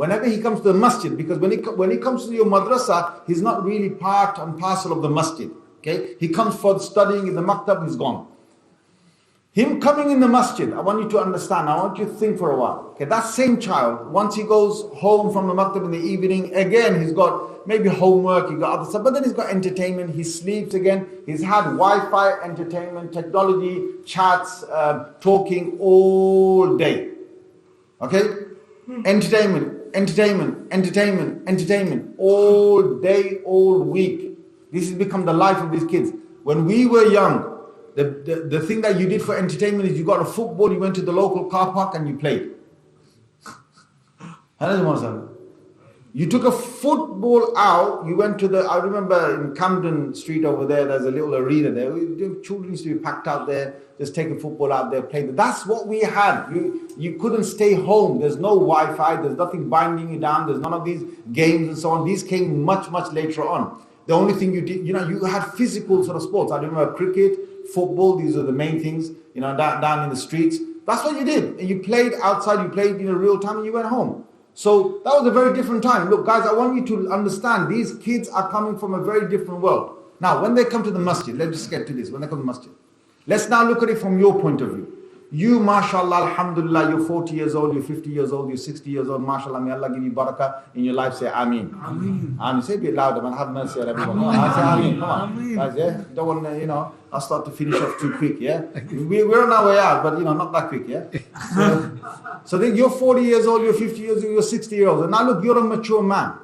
whenever he comes to the masjid, because when he comes to your madrasa, he's not really part and parcel of the masjid. Okay, he comes for studying in the maktab, he's gone. Him coming in the masjid, I want you to understand, I want you to think for a while. Okay, that same child, once he goes home from the maktab in the evening, again he's got maybe homework, he got other stuff, but then he's got entertainment, he sleeps again, he's had Wi-Fi, entertainment, technology, chats, talking all day. Okay? Entertainment, all day, all week. This has become the life of these kids. When we were young, the thing that you did for entertainment is you got a football, you went to the local car park and you played. You took a football out, you went to I remember in Camden Street over there, there's a little arena there. Children used to be packed out there, just taking football out there, playing. That's what we had. You couldn't stay home. There's no Wi-Fi, there's nothing binding you down, there's none of these games and so on. These came much, much later on. The only thing you did, you had physical sort of sports. I remember cricket, football, these are the main things, down in the streets. That's what you did. And you played outside, you played in real time and you went home. So that was a very different time. Look, guys, I want you to understand these kids are coming from a very different world. Now, when they come to the masjid, let's just get to this. When they come to the masjid, let's now look at it from your point of view. You, mashallah, alhamdulillah, you're 40 years old, you're 50 years old, you're 60 years old, mashallah, may Allah give you barakah in your life. Say Ameen. Ameen. Ameen. Say a bit louder, man. Have mercy on everyone. Come on, say Ameen. Come on. Ameen. Guys, yeah? Don't want to, I'll start to finish off too quick, yeah? We're on our way out, but, not that quick, yeah? So then you're 40 years old, you're 50 years old, you're 60 years old. And now look, you're a mature man.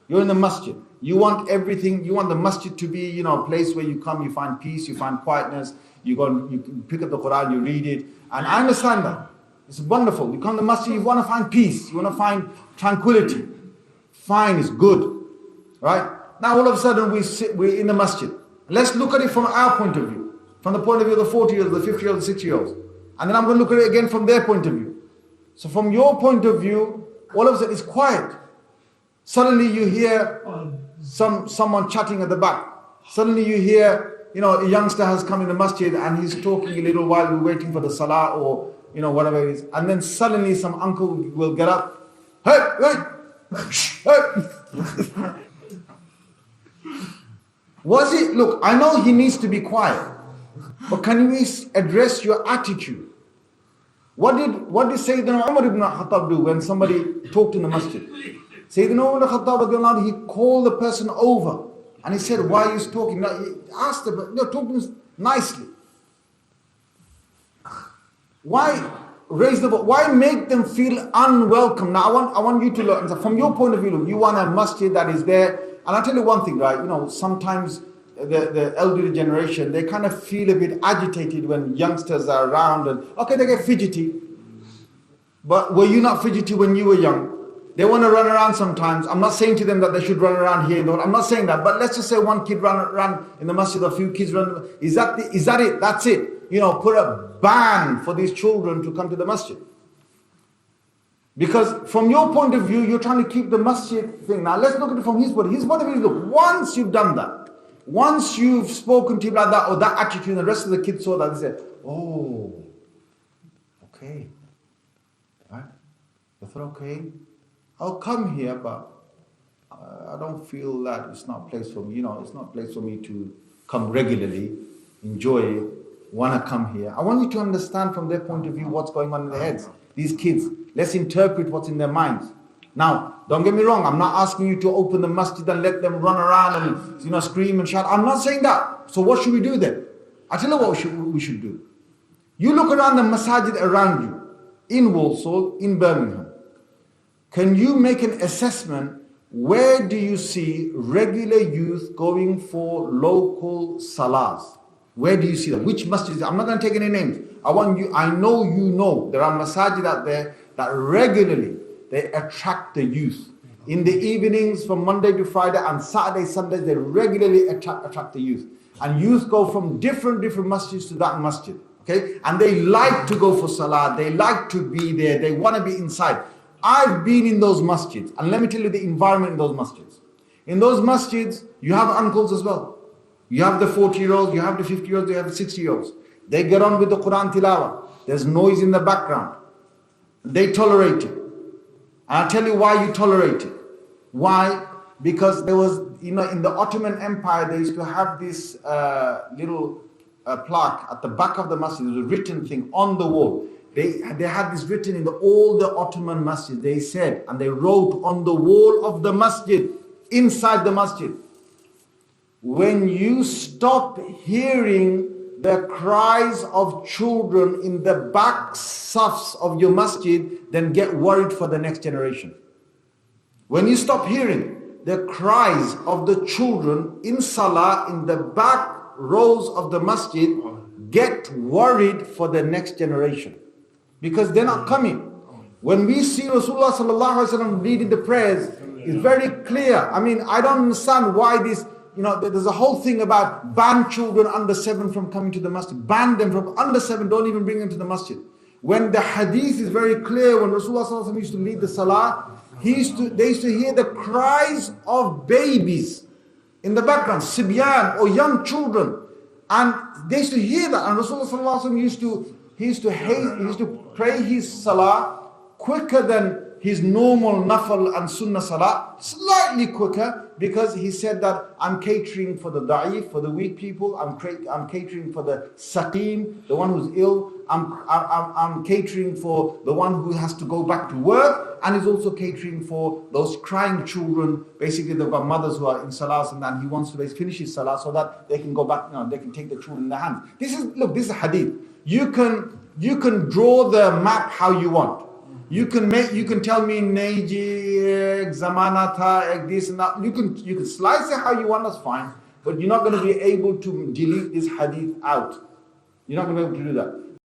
You're in the masjid. You want everything, you want the masjid to be, a place where you come, you find peace, you find quietness, you pick up the Quran, you read it. And I understand that. It's wonderful. You come to the masjid, you want to find peace, you want to find tranquility. Fine, it's good. Right? Now all of a sudden we're in the masjid. Let's look at it from our point of view. From the point of view of the 40-year-olds, the 50-year-olds, the 60-year-olds. And then I'm going to look at it again from their point of view. So from your point of view, all of a sudden it's quiet. Suddenly you hear someone chatting at the back. Suddenly you hear, a youngster has come in the masjid and he's talking a little while we're waiting for the salah or, whatever it is. And then suddenly some uncle will get up. Hey! Was it, look, I know he needs to be quiet, but can you address your attitude? What did Sayyidina Umar ibn Khattab do when somebody talked in the masjid? Sayyidina Umar ibn Khattab, he called the person over and he said, why are you talking? He asked the person, talk to him nicely. Why raise the voice? Why make them feel unwelcome? Now I want you to look, from your point of view, look, you want a masjid that is there. And I'll tell you one thing, right? Sometimes the elderly generation, they kind of feel a bit agitated when youngsters are around and, okay, they get fidgety. But were you not fidgety when you were young? They want to run around sometimes. I'm not saying to them that they should run around here. I'm not saying that. But let's just say one kid ran in the masjid, a few kids run. Is that it? That's it. Put a ban for these children to come to the masjid. Because from your point of view, you're trying to keep the masjid thing. Now let's look at it from his point of view. His point of view is, look, once you've done that, once you've spoken to him like that, or that attitude, and the rest of the kids saw that, they said, oh, okay. Right? They thought, okay, I'll come here, but I don't feel that it's not a place for me. It's not a place for me to come regularly, enjoy it, want to come here. I want you to understand from their point of view what's going on in their heads. These kids, let's interpret what's in their minds. Now, don't get me wrong, I'm not asking you to open the masjid and let them run around and scream and shout. I'm not saying that. So what should we do then? I tell you what we should do. You look around the masajid around you, in Walsall, in Birmingham. Can you make an assessment, where do you see regular youth going for local salahs? Where do you see them? Which masjids? I'm not going to take any names. I know there are masajid out there that regularly they attract the youth. In the evenings from Monday to Friday and Saturday, Sundays, they regularly attract the youth. And youth go from different masjids to that masjid. Okay? And they like to go for salah. They like to be there. They want to be inside. I've been in those masjids. And let me tell you the environment in those masjids. In those masjids, you have uncles as well. You have the 40-year-olds, you have the 50-year-olds, you have the 60-year-olds. They get on with the Quran tilawah. There's noise in the background. They tolerate it. And I'll tell you why you tolerate it. Why? Because there was, in the Ottoman Empire, they used to have this little plaque at the back of the masjid. It was a written thing on the wall. They had this written in all the Ottoman masjid. They said, and they wrote on the wall of the masjid, inside the masjid, when you stop hearing the cries of children in the back safs of your masjid, then get worried for the next generation. When you stop hearing the cries of the children in salah in the back rows of the masjid, get worried for the next generation. Because they're not coming. When we see Rasulullah sallallahu alaihi wasallam leading the prayers, it's very clear. I mean, I don't understand why this, there's a whole thing about ban children under 7 from coming to the masjid. Ban them from under 7, don't even bring them to the masjid. When the hadith is very clear, when Rasulullah sallallahu alaihi wasallam used to lead the salah, they used to hear the cries of babies in the background, Sibyan or young children. And they used to hear that. And Rasulullah sallallahu alaihi wasallam he used to pray his salah quicker than his normal nafal and sunnah salah, slightly quicker, because he said that I'm catering for the da'if, for the weak people. I'm catering for the saqim, the one who's ill. I'm catering for the one who has to go back to work, and he's also catering for those crying children. Basically, they've got mothers who are in salah, and he wants to finish his salah so that they can go back. They can take the children in their hands. This is hadith. You can draw the map how you want. You can tell me Neji, Zamanata, this and that. You can slice it how you want, that's fine. But you're not going to be able to delete this hadith out. You're not going to be able to do that.